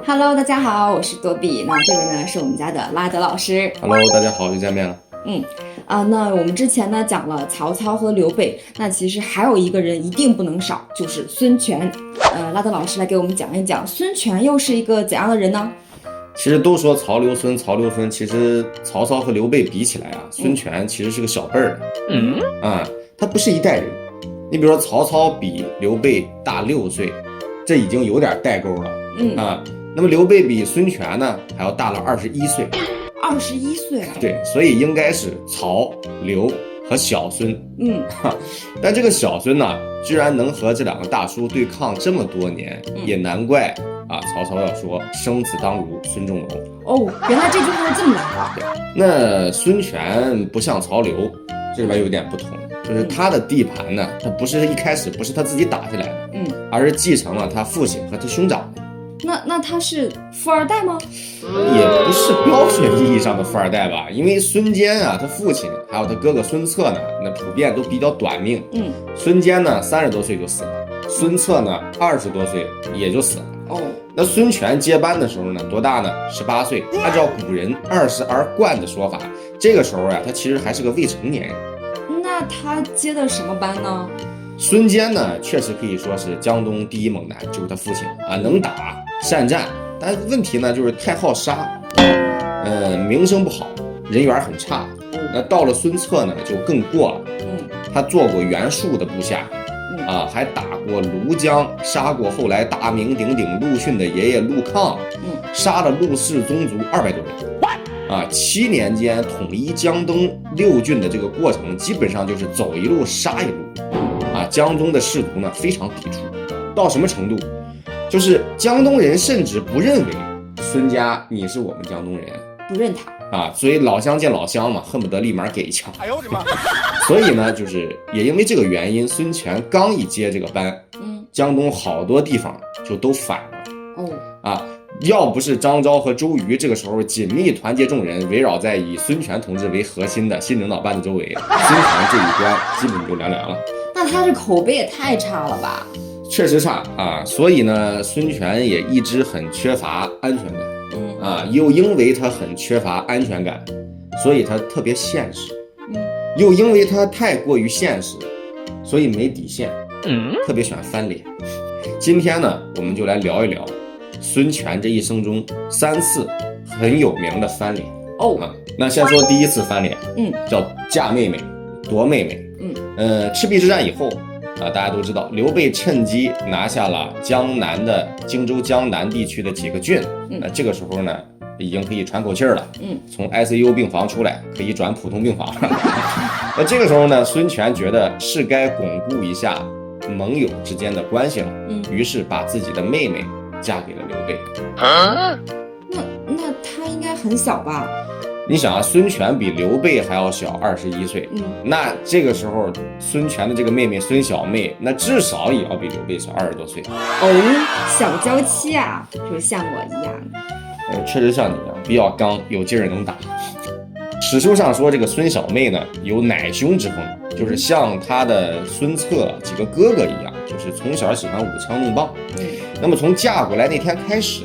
Hello，大家好，我是多比。那这位呢是我们家的拉德老师。Hello，大家好，又见面了。那我们之前呢讲了曹操和刘备，那其实还有一个人一定不能少，就是孙权。拉德老师来给我们讲一讲，孙权又是一个怎样的人呢？其实都说曹刘孙，其实曹操和刘备比起来啊，孙权其实是个小辈儿的。他不是一代人。你比如说曹操比刘备大6岁，这已经有点代沟了。那么刘备比孙权呢还要大了21岁。21岁了。对，所以应该是曹、刘和小孙。但这个小孙呢，居然能和这两个大叔对抗这么多年，也难怪曹操要说生子当如孙仲谋。哦，原来这句话是这么来的。那孙权不像曹刘，这里边有点不同，就是他的地盘呢，他不是一开始不是他自己打下来的，而是继承了他父亲和他兄长的。那他是富二代吗？也不是标准意义上的富二代吧，因为孙坚啊，他父亲还有他哥哥孙策呢，那普遍都比较短命。孙坚呢30多岁就死了，孙策呢20多岁也就死了。那孙权接班的时候呢，多大呢？18岁。按照古人20而冠的说法，这个时候呀，他其实还是个未成年人。那他接的什么班呢？孙坚呢，确实可以说是江东第一猛男，就是他父亲能打善战，但问题呢就是太好杀，名声不好，人缘很差。那到了孙策呢，就更过了。他做过袁术的部下，还打过庐江，杀过后来大名鼎鼎陆逊的爷爷陆抗，杀了陆氏宗族200多人。7年间统一江东6郡的这个过程，基本上就是走一路杀一路。江东的士族呢非常抵触，到什么程度？就是江东人甚至不认为孙家你是我们江东人，不认他所以老乡见老乡嘛，恨不得立马给一枪。哎呦我的妈！所以呢，就是也因为这个原因，孙权刚一接这个班，江东好多地方就都反了。要不是张昭和周瑜这个时候紧密团结众人，围绕在以孙权同志为核心的新领导班子周围，孙权这一关基本就凉凉了。那他这口碑也太差了吧？确实差所以呢，孙权也一直很缺乏安全感。又因为他很缺乏安全感，所以他特别现实。又因为他太过于现实，所以没底线。特别喜欢翻脸。今天呢，我们就来聊一聊孙权这一生中3次很有名的翻脸。那先说第一次翻脸，叫嫁妹妹、夺妹妹。赤壁之战以后大家都知道，刘备趁机拿下了江南的荆州江南地区的几个郡。那这个时候呢，已经可以喘口气了。从 ICU 病房出来，可以转普通病房。那这个时候呢，孙权觉得是该巩固一下盟友之间的关系了。于是把自己的妹妹嫁给了刘备。那他应该很小吧？你想孙权比刘备还要小21岁。那这个时候孙权的这个妹妹孙小妹，那至少也要比刘备小20多岁。小娇妻啊，就像我一样。确实像你一样，比较刚，有劲儿能打。史书上说这个孙小妹呢有奶兄之风，就是像他的孙策几个哥哥一样，就是从小喜欢舞枪弄棒。那么从嫁过来那天开始，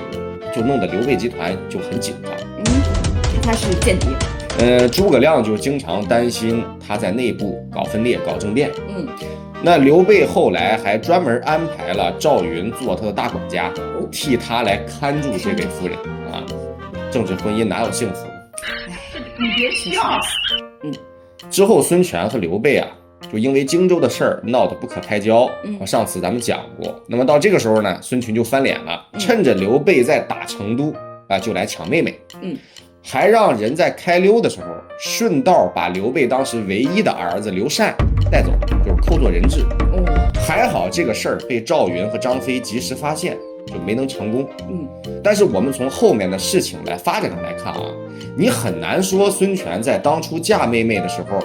就弄得刘备集团就很紧张。他是间谍。诸葛亮就经常担心他在内部搞分裂、搞政变。那刘备后来还专门安排了赵云做他的大管家，替他来看住这位夫人政治婚姻哪有幸福？你别笑。之后孙权和刘备就因为荆州的事儿闹得不可开交。上次咱们讲过。那么到这个时候呢，孙权就翻脸了，趁着刘备在打成都就来抢妹妹。还让人在开溜的时候顺道把刘备当时唯一的儿子刘禅带走，就是扣做人质。还好这个事儿被赵云和张飞及时发现，就没能成功。但是我们从后面的事情来发展上来看你很难说孙权在当初嫁妹妹的时候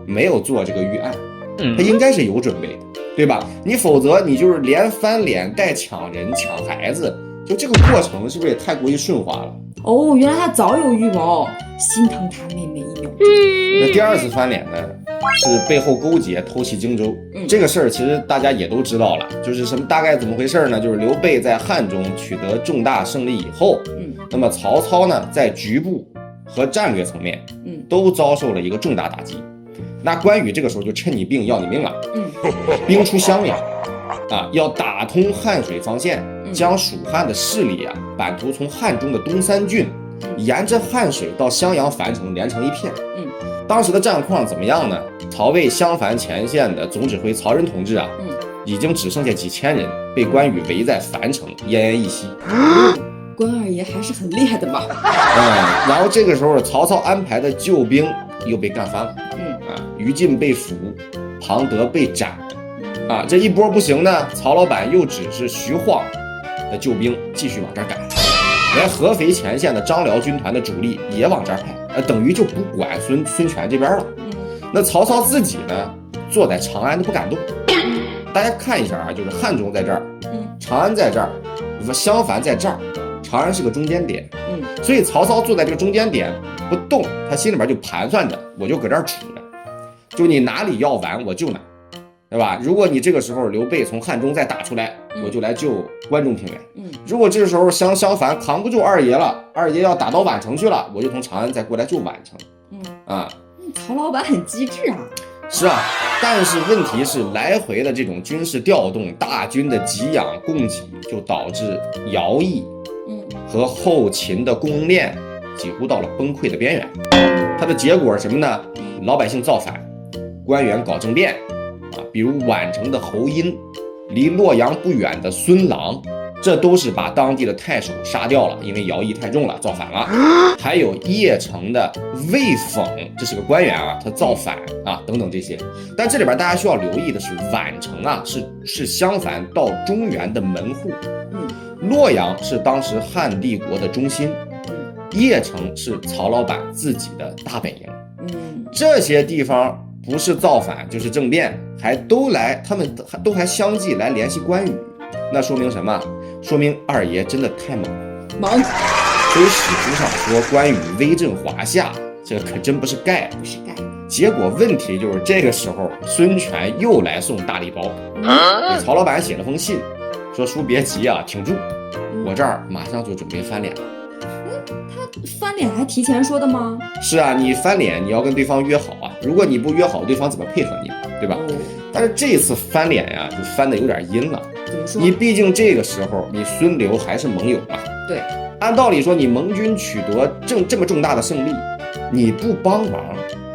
没有做这个预案。他应该是有准备的，对吧？你否则你就是连翻脸带抢人抢孩子，就这个过程是不是也太过于顺滑了？原来他早有预谋，心疼他妹妹一秒钟。那第2次翻脸呢，是背后勾结偷袭荆州。这个事儿其实大家也都知道了，就是什么大概怎么回事呢？就是刘备在汉中取得重大胜利以后，那么曹操呢在局部和战略层面，都遭受了一个重大打击。那关羽这个时候就趁你病要你命了，兵出襄阳，要打通汉水防线，将蜀汉的势力版图从汉中的东三郡，沿着汉水到襄阳樊城连成一片。当时的战况怎么样呢？曹魏襄樊前线的总指挥曹仁同志已经只剩下几千人，被关羽围在樊城，奄奄一息。关二爷还是很厉害的嘛。然后这个时候曹操安排的救兵又被干翻了。于禁被俘，庞德被斩。这一波不行呢，曹老板又指示徐晃的救兵继续往这儿赶，连合肥前线的张辽军团的主力也往这儿派，等于就不管孙权这边了。那曹操自己呢，坐在长安都不敢动。大家看一下就是汉中在这儿，长安在这儿，襄樊在这儿，长安是个中间点。所以曹操坐在这个中间点不动，他心里边就盘算着，我就搁这儿杵着，就你哪里要完我就哪，对吧？如果你这个时候刘备从汉中再打出来，我就来救关中平原。如果这个时候襄樊扛不住二爷了，二爷要打到宛城去了，我就从长安再过来救宛城。曹老板很机智啊。是啊，但是问题是来回的这种军事调动，大军的给养供给，就导致徭役和后勤的供应链几乎到了崩溃的边缘。它的结果是什么呢？老百姓造反，官员搞政变比如宛城的侯殷，离洛阳不远的孙郎，这都是把当地的太守杀掉了，因为徭役太重了，造反了。还有邺城的魏讽，这是个官员他造反等等这些。但这里边大家需要留意的是，宛城是襄樊到中原的门户，洛阳是当时汉帝国的中心，邺城是曹老板自己的大本营。这些地方不是造反就是政变，他们都还相继来联系关羽，那说明什么？说明二爷真的太猛。所以史书上说关羽威震华夏，这可真不是盖。结果问题就是这个时候孙权又来送大礼包，给曹老板写了封信，说叔别急挺住，我这儿马上就准备翻脸了。他翻脸还提前说的吗？是啊，你翻脸你要跟对方约好如果你不约好，对方怎么配合你，对吧？但是这次翻脸就翻的有点阴了。怎么说？你毕竟这个时候你孙刘还是盟友嘛。对，按道理说你盟军取得这么重大的胜利，你不帮忙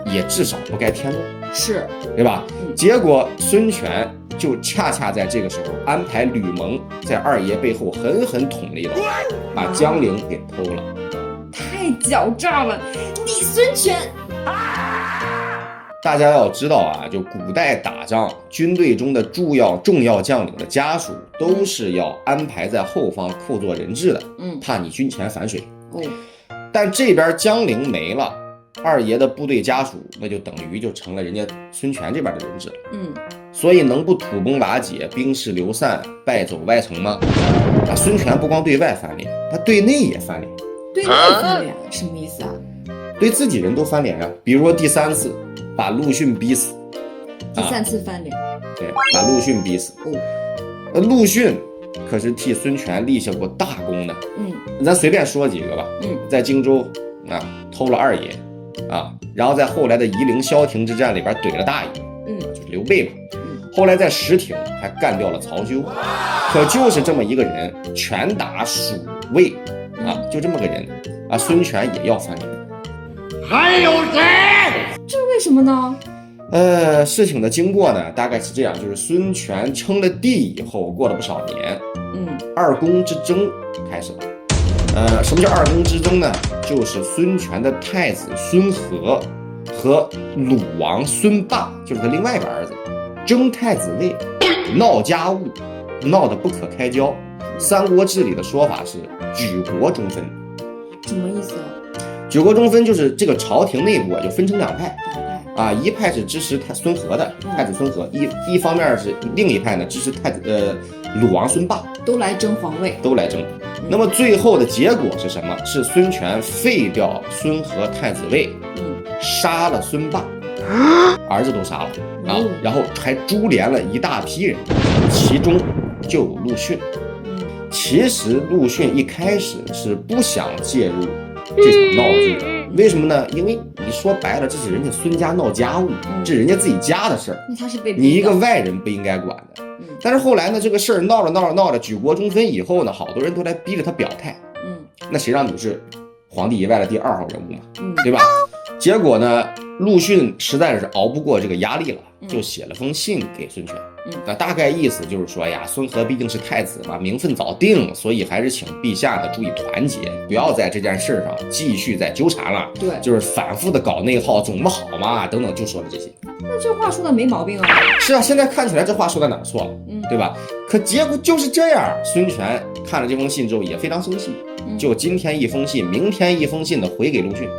也至少不该添乱，是，对吧？结果孙权就恰恰在这个时候安排吕蒙在二爷背后狠狠捅了一刀，把江陵给偷了。太狡诈了，你孙权！大家要知道就古代打仗，军队中的重要将领的家属都是要安排在后方扣做人质的，怕你军前反水。但这边江陵没了，二爷的部队家属那就等于就成了人家孙权这边的人质了。所以能不土崩瓦解、兵势流散、败走外城吗？孙权不光对外翻脸，他对内也翻脸。对内翻脸什么意思啊？对自己人都翻脸比如说第3次把陆逊逼死，第3次翻脸，对，把陆逊逼死。陆逊可是替孙权立下过大功的。咱随便说几个吧。在荆州偷了二爷然后在后来的夷陵萧亭之战里边怼了大爷，就是刘备嘛。后来在石亭还干掉了曹休。可就是这么一个人，拳打蜀魏就这么个人孙权也要翻脸。还有谁？这为什么呢？事情的经过呢，大概是这样，就是孙权称了帝以后，过了不少年，二公之争开始了。什么叫二公之争呢？就是孙权的太子孙和和鲁王孙霸，就是他另外一个儿子，争太子位，闹家务，闹得不可开交。《三国志》里的说法是举国中分。什么意思？举国中分就是这个朝廷内部就分成两派一派是支持孙和的太子孙和，一方面是另一派呢支持鲁王孙霸，都来争皇位，都来争。那么最后的结果是什么？是孙权废掉孙和太子位，杀了孙霸，儿子都杀了啊，然后还株连了一大批人，其中就有陆逊。其实陆逊一开始是不想介入这场闹剧的，为什么呢？因为你说白了，这是人家孙家闹家务，这是人家自己家的事儿，那他是被你一个外人不应该管的。但是后来呢，这个事儿闹着，举国中分以后呢，好多人都来逼着他表态。那谁让你是皇帝以外的第2号人物嘛，对吧？结果呢，陆逊实在是熬不过这个压力了，就写了封信给孙权。那大概意思就是说呀，孙和毕竟是太子嘛，名分早定，所以还是请陛下呢注意团结，不要在这件事上继续再纠缠了。对，就是反复的搞内耗，总不好嘛，等等，就说了这些。那这话说的没毛病啊。是啊，现在看起来这话说到哪儿错了，对吧？可结果就是这样。孙权看了这封信之后也非常生气，就今天一封信，明天一封信的回给陆逊。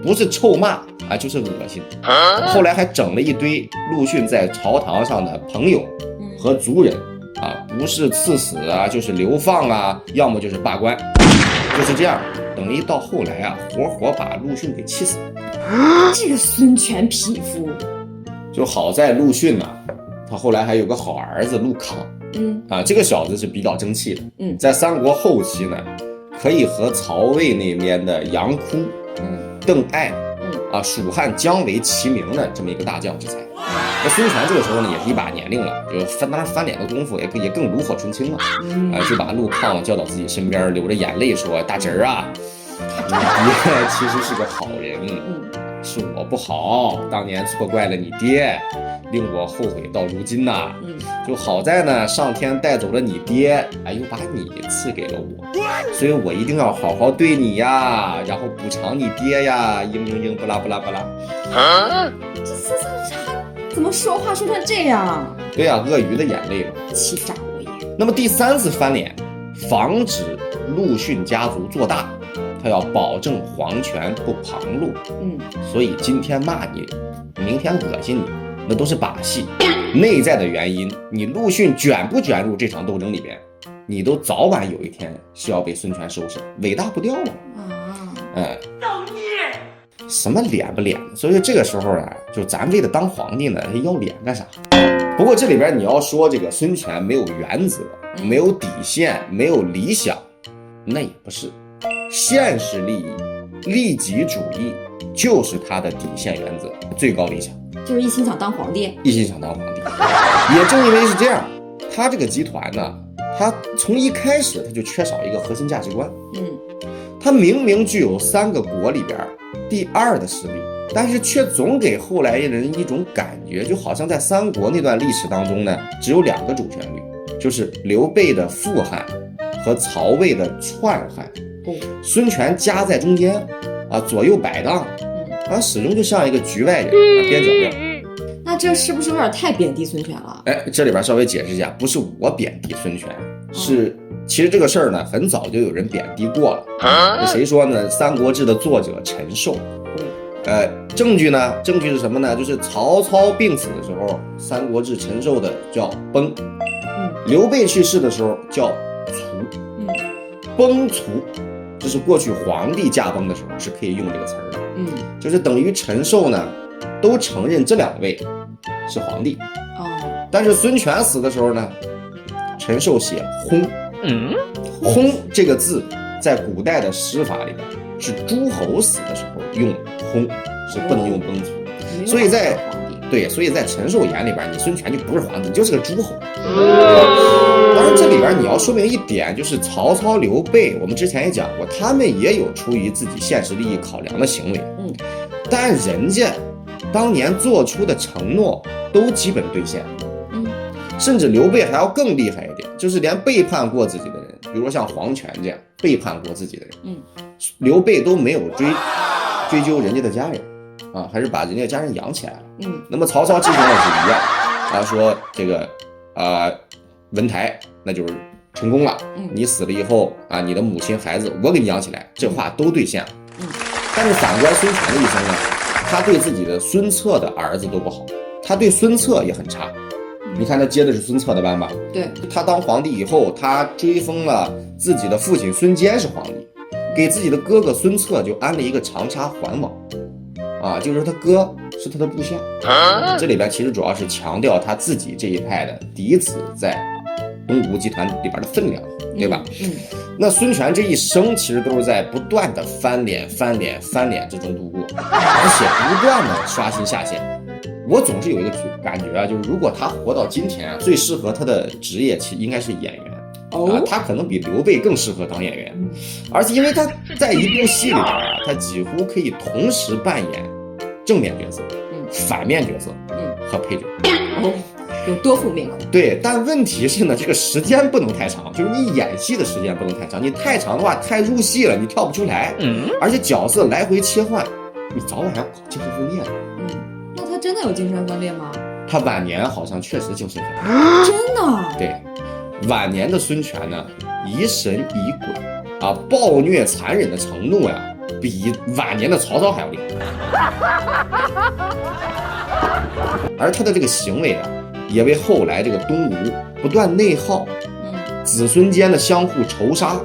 不是臭骂啊，就是恶心。后来还整了一堆陆逊在朝堂上的朋友和族人啊，不是赐死啊，就是流放啊，要么就是罢官，就是这样。等于到后来啊，活活把陆逊给气死了。这个孙权匹夫，就好在陆逊呢，他后来还有个好儿子陆康。这个小子是比较争气的。在三国后期呢，可以和曹魏那边的杨哭。邓艾，蜀汉姜维齐名的这么一个大将之才。那孙权这个时候呢，也是一把年龄了，就当然翻脸的功夫也更炉火纯青了。就把陆抗叫到自己身边，流着眼泪说：“大侄儿啊，你爹其实是个好人，是我不好，当年错怪了你爹，令我后悔到如今呐。就好在呢，上天带走了你爹，又把你赐给了我，所以我一定要好好对你呀，然后补偿你爹呀，不拉不拉不拉。这怎么说话说成这样？对呀，鳄鱼的眼泪嘛，欺诈我也。那么第3次翻脸，防止陆逊家族做大，他要保证皇权不旁落。所以今天骂你，明天恶心你，那都是把戏。内在的原因，你陆逊卷不卷入这场斗争里边，你都早晚有一天是要被孙权收拾，尾大不掉了。造孽！什么脸不脸的？所以说这个时候啊，就咱为了当皇帝呢，要脸干啥？不过这里边你要说这个孙权没有原则，没有底线，没有理想，那也不是。现实利益、利己主义就是他的底线原则，最高理想。就是一心想当皇帝，一心想当皇帝。也正因为是这样，他这个集团呢，他从一开始他就缺少一个核心价值观。他明明具有3个国里边第2的实力，但是却总给后来人一种感觉，就好像在三国那段历史当中呢，只有2个主旋律，就是刘备的富汉和曹魏的篡汉。孙权夹在中间左右摆荡。始终就像一个局外人边角料。那这是不是有点太贬低孙权了？这里边稍微解释一下，不是我贬低孙权，是其实这个事儿呢，很早就有人贬低过了。谁说呢？《三国志》的作者陈寿。证据呢？证据是什么呢？就是曹操病死的时候，《三国志》陈寿的叫崩。刘备去世的时候叫卒。崩卒，这是过去皇帝驾崩的时候是可以用这个词儿的。就是等于陈寿呢，都承认这2位是皇帝。但是孙权死的时候呢，陈寿写薨。薨这个字在古代的诗法里边是诸侯死的时候用薨，是不能用崩卒。所以在陈寿眼里边，你孙权就不是皇帝，你就是个诸侯。当然这里边你要说明一点，就是曹操、刘备，我们之前也讲过，他们也有出于自己现实利益考量的行为。但人家当年做出的承诺都基本兑现。甚至刘备还要更厉害一点，就是连背叛过自己的人，比如说像黄权这样背叛过自己的人，刘备都没有追究人家的家人还是把人家家人养起来了。那么曹操之前也是一样说这个文台那就是成功了，你死了以后你的母亲孩子我给你养起来，这话都兑现了。但是反观孙权的一生呢，他对自己的孙策的儿子都不好，他对孙策也很差。你看他接的是孙策的班吧？对，他当皇帝以后，他追封了自己的父亲孙坚是皇帝，给自己的哥哥孙策就安了一个长插环网就是他哥是他的部下。这里边其实主要是强调他自己这一派的嫡子在东吴集团里边的分量，对吧？那孙权这一生其实都是在不断的翻脸之中度过，而且不断的刷新下限。我总是有一个感觉啊，就是如果他活到今天啊，最适合他的职业其实应该是演员。他可能比刘备更适合当演员，而且因为他在一部戏里边啊，他几乎可以同时扮演正面角色、反面角色，和配角。有多副面孔。对，但问题是呢，这个时间不能太长，就是你演戏的时间不能太长，你太长的话太入戏了，你跳不出来。而且角色来回切换，你早晚要搞精神分裂的。那他真的有精神分裂吗？他晚年好像确实精神分裂。真的？对。晚年的孙权呢，疑神疑鬼啊，暴虐残忍的程度呀，比晚年的曹操还要厉害。而他的这个行为啊，也为后来这个东吴不断内耗，子孙间的相互仇杀，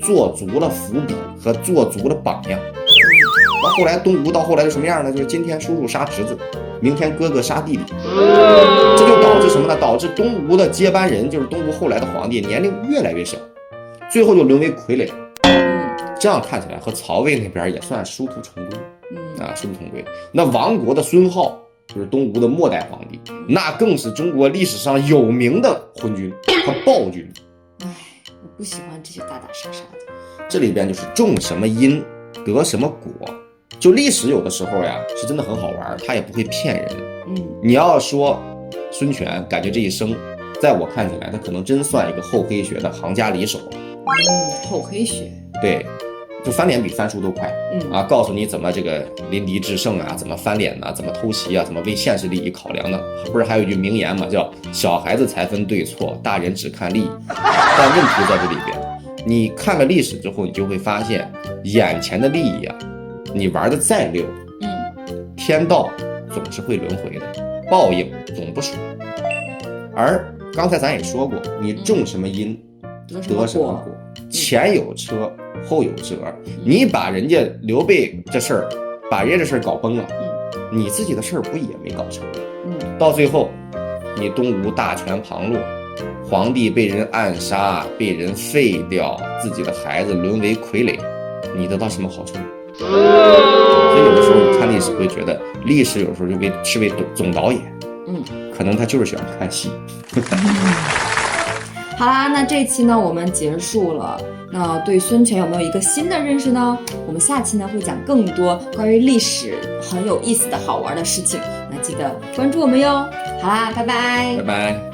做足了伏笔和做足了榜样。到后来东吴到后来是什么样呢？就是今天叔叔杀侄子，明天哥哥杀弟弟，这就导致什么呢？导致东吴的接班人，就是东吴后来的皇帝，年龄越来越小，最后就沦为傀儡。这样看起来和曹魏那边也算殊途同归。殊途同归。那亡国的孙皓就是东吴的末代皇帝，那更是中国历史上有名的昏君和暴君。我不喜欢这些打打杀杀的。这里边就是种什么因得什么果。就历史有的时候呀，是真的很好玩，它也不会骗人。你要说孙权，感觉这一生，在我看起来，他可能真算一个厚黑学的行家里手。厚黑学。对，就翻脸比翻书都快。告诉你怎么这个临敌制胜啊，怎么翻脸啊，怎么偷袭啊，怎么为现实利益考量呢？不是还有一句名言嘛，叫小孩子才分对错，大人只看利益。但问题在这里边，你看了历史之后，你就会发现，眼前的利益啊，你玩的再溜，天道总是会轮回的，报应总不爽。而刚才咱也说过，你种什么因，得什么果，前有车后有辙。你把人家刘备这事儿，把人家这事儿搞崩了，你自己的事儿不也没搞成？到最后，你东吴大权旁落，皇帝被人暗杀，被人废掉，自己的孩子沦为傀儡，你得到什么好处？所以有的时候你看历史会觉得，历史有时候就是为总导演，可能他就是喜欢看戏。好啦，那这一期呢我们结束了。那对孙权有没有一个新的认识呢？我们下期呢会讲更多关于历史很有意思的好玩的事情，那记得关注我们哟。好啦，拜拜，拜拜。